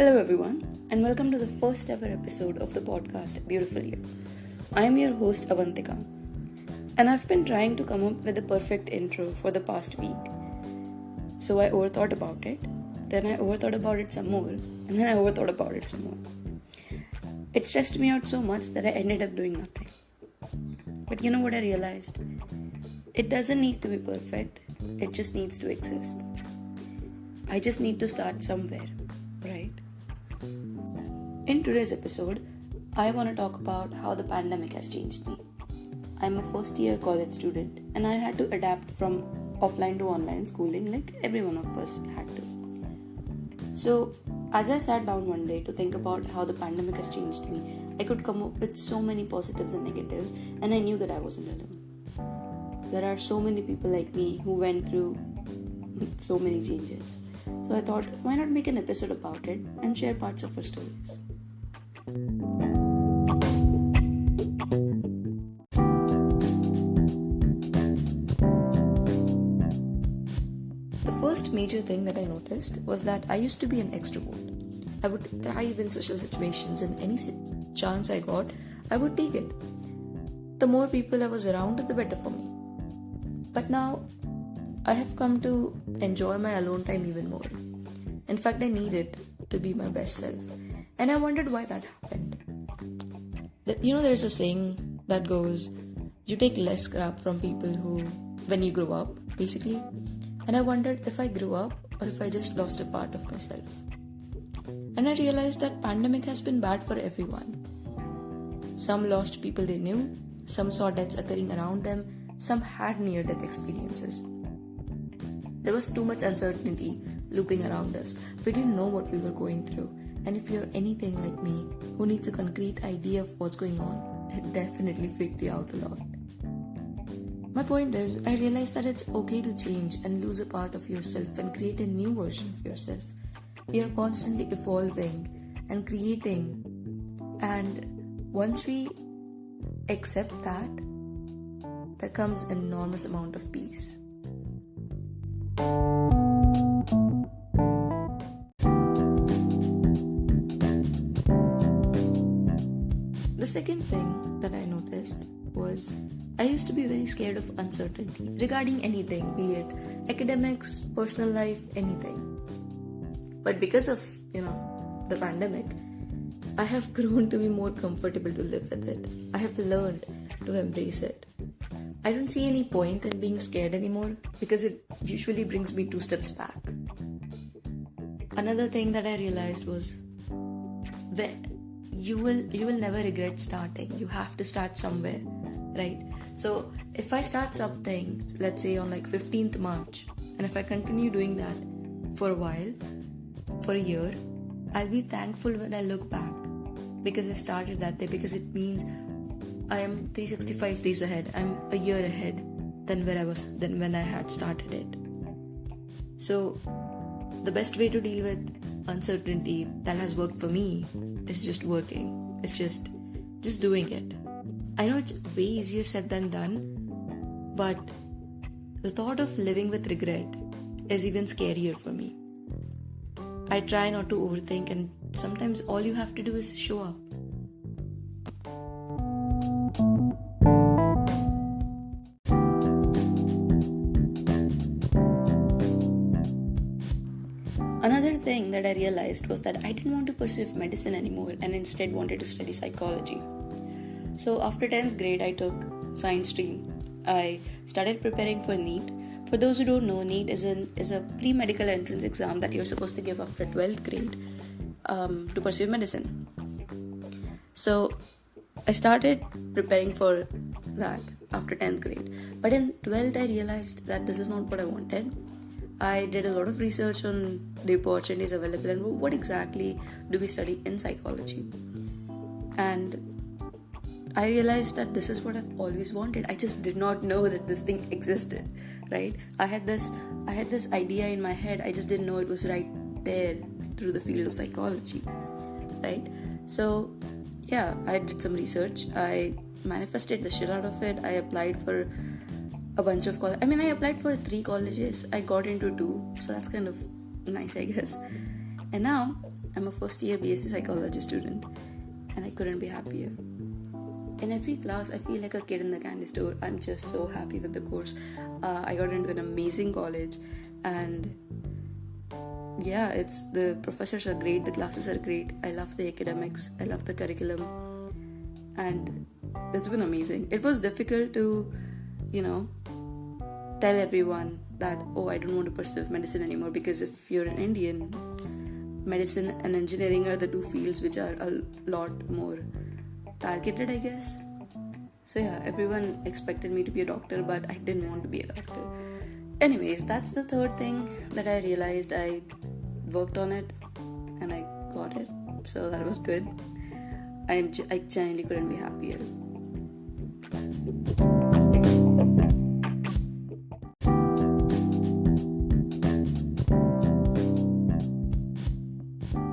Hello, everyone, and welcome to the first ever episode of the podcast Beautiful You. I am your host Avantika, and I've been trying to come up with the perfect intro for the past week. So I overthought about it, then I overthought about it some more, and then I overthought about it some more. It stressed me out so much that I ended up doing nothing. But you know what I realized? It doesn't need to be perfect, it just needs to exist. I just need to start somewhere, right? In today's episode, I want to talk about how the pandemic has changed me. I'm a first year college student and I had to adapt from offline to online schooling like every one of us had to. So, as I sat down one day to think about how the pandemic has changed me, I could come up with so many positives and negatives, and I knew that I wasn't alone. There are so many people like me who went through so many changes. So I thought, why not make an episode about it and share parts of our stories? The first major thing that I noticed was that I used to be an extrovert. I would thrive in social situations, and any chance I got, I would take it. The more people I was around, the better for me. But now, I have come to enjoy my alone time even more. In fact, I need it to be my best self. And I wondered why that happened. There's a saying that goes, you take less crap from people when you grow up, basically. And I wondered if I grew up or if I just lost a part of myself. And I realized that pandemic has been bad for everyone. Some lost people they knew, some saw deaths occurring around them, some had near-death experiences. There was too much uncertainty looping around us. We didn't know what we were going through. And if you're anything like me, who needs a concrete idea of what's going on, it definitely freaked you out a lot. My point is, I realized that it's okay to change and lose a part of yourself and create a new version of yourself. We are constantly evolving and creating. And once we accept that, there comes an enormous amount of peace. The second thing that I noticed was I used to be very scared of uncertainty regarding anything, be it academics, personal life, anything. But because of, the pandemic, I have grown to be more comfortable to live with it. I have learned to embrace it. I don't see any point in being scared anymore because it usually brings me 2 steps back. Another thing that I realized was you will never regret starting. You have to start somewhere, right? So if I start something, let's say on 15th March, and if I continue doing that for a while, for a year, I'll be thankful when I look back because I started that day, because it means I am 365 days ahead. I'm a year ahead than when I had started it. So the best way to deal with uncertainty that has worked for me is just working. It's just doing it. I know it's way easier said than done, but the thought of living with regret is even scarier for me. I try not to overthink, and sometimes all you have to do is show up. Another thing that I realized was that I didn't want to pursue medicine anymore and instead wanted to study psychology. So after 10th grade, I took science stream. I started preparing for NEET. For those who don't know, NEET is a pre-medical entrance exam that you're supposed to give after 12th grade to pursue medicine. So I started preparing for that after 10th grade. But in 12th, I realized that this is not what I wanted. I did a lot of research on the opportunities available and what exactly do we study in psychology. And I realized that this is what I've always wanted. I just did not know that this thing existed, right? I had this idea in my head. I just didn't know it was right there through the field of psychology, right? So, yeah, I did some research. I manifested the shit out of it. I applied for a bunch of colleges. I applied for 3 colleges. I got into 2, so that's kind of nice, I guess. And now I'm a first year BSc psychology student, and I couldn't be happier. In every class, I feel like a kid in the candy store. I'm just so happy with the course. I got into an amazing college, and yeah, the professors are great, the classes are great. I love the academics, I love the curriculum, and it's been amazing. It was difficult to, tell everyone that, I don't want to pursue medicine anymore, because if you're an Indian, medicine and engineering are the two fields which are a lot more targeted, I guess. So yeah, everyone expected me to be a doctor, but I didn't want to be a doctor. Anyways, that's the third thing that I realized. I worked on it and I got it, so that was good. I genuinely couldn't be happier.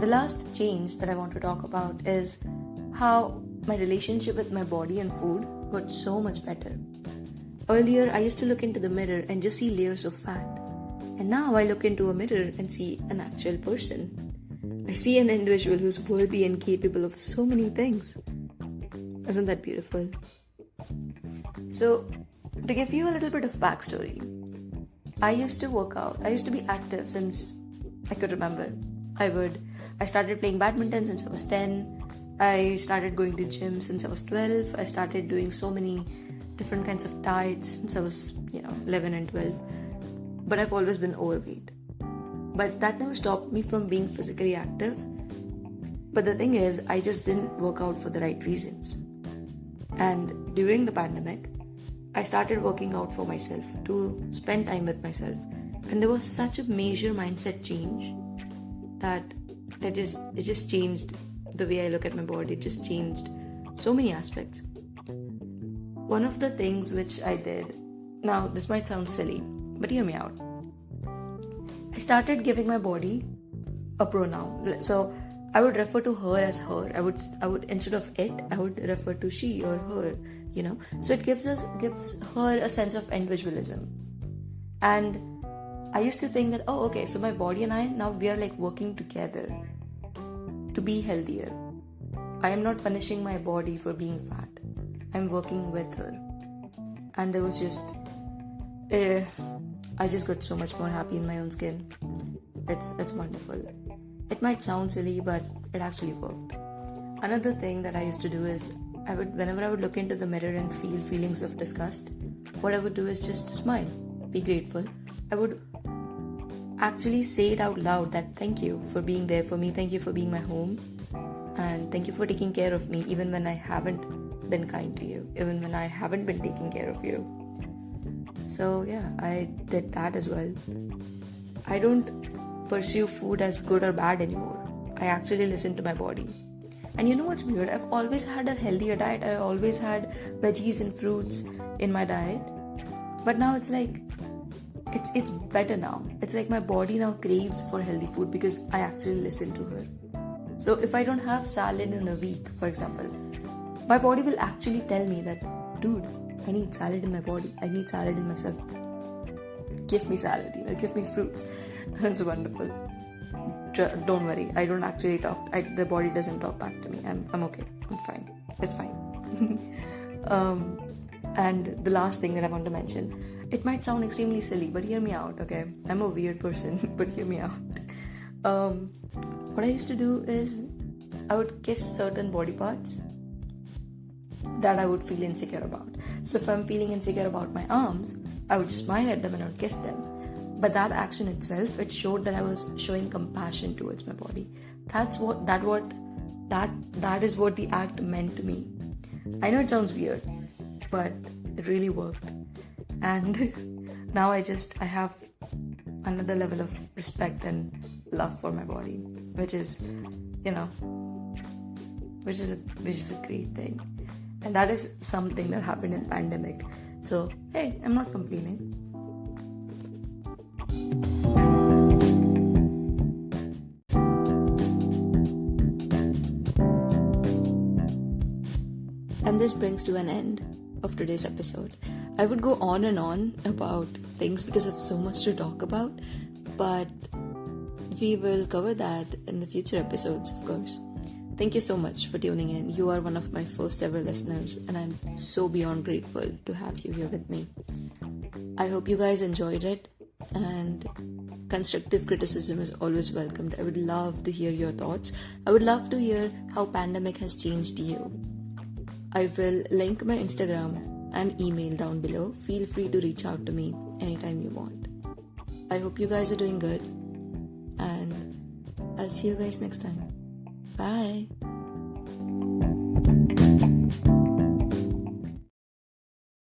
The last change that I want to talk about is how my relationship with my body and food got so much better. Earlier, I used to look into the mirror and just see layers of fat. And now I look into a mirror and see an actual person. I see an individual who's worthy and capable of so many things. Isn't that beautiful? So, to give you a little bit of backstory, I used to work out. I used to be active since I could remember. I started playing badminton since I was 10. I started going to gym since I was 12. I started doing so many different kinds of diets since I was, 11 and 12. But I've always been overweight. But that never stopped me from being physically active. But the thing is, I just didn't work out for the right reasons. And during the pandemic, I started working out for myself, to spend time with myself. And there was such a major mindset change that it just changed the way I look at my body. It just changed so many aspects. One of the things which I did, now this might sound silly, but hear me out. I started giving my body a pronoun. So I would refer to her as her. I would instead of it, I would refer to she or her, So it gives her a sense of individualism. And I used to think that, so my body and I, now we are like working together to be healthier. I am not punishing my body for being fat. I'm working with her. And there was just, I just got so much more happy in my own skin. It's wonderful. It might sound silly, but it actually worked. Another thing that I used to do is, whenever I would look into the mirror and feel feelings of disgust, what I would do is just smile, be grateful. I would actually say it out loud that thank you for being there for me, thank you for being my home, and thank you for taking care of me even when I haven't been kind to you, even when I haven't been taking care of you. So yeah, I did that as well. I don't pursue food as good or bad anymore. I actually listen to my body. And you know what's weird? I've always had a healthier diet. I always had veggies and fruits in my diet. But now it's like, it's better now. It's like my body now craves for healthy food because I actually listen to her. So if I don't have salad in a week, for example, my body will actually tell me that, dude, I need salad in my body. I need salad in myself. Give me salad, give me fruits. It's wonderful. Don't worry, I don't actually talk. The body doesn't talk back to me. I'm okay. I'm fine. It's fine. And the last thing that I want to mention, it might sound extremely silly, but hear me out, okay? I'm a weird person, but hear me out. What I used to do is, I would kiss certain body parts that I would feel insecure about. So if I'm feeling insecure about my arms, I would just smile at them and I would kiss them. But that action itself, it showed that I was showing compassion towards my body. That is what the act meant to me. I know it sounds weird, but it really worked. And now I have another level of respect and love for my body, which is a great thing. And that is something that happened in pandemic. So, hey, I'm not complaining. And this brings to an end of today's episode. I would go on and on about things because I have so much to talk about, but we will cover that in the future episodes, of course. Thank you so much for tuning in. You are one of my first ever listeners, and I'm so beyond grateful to have you here with me. I hope you guys enjoyed it, and constructive criticism is always welcomed. I would love to hear your thoughts. I would love to hear how pandemic has changed you. I will link my Instagram and email down below. Feel free to reach out to me anytime you want. I hope you guys are doing good, and I'll see you guys next time. Bye.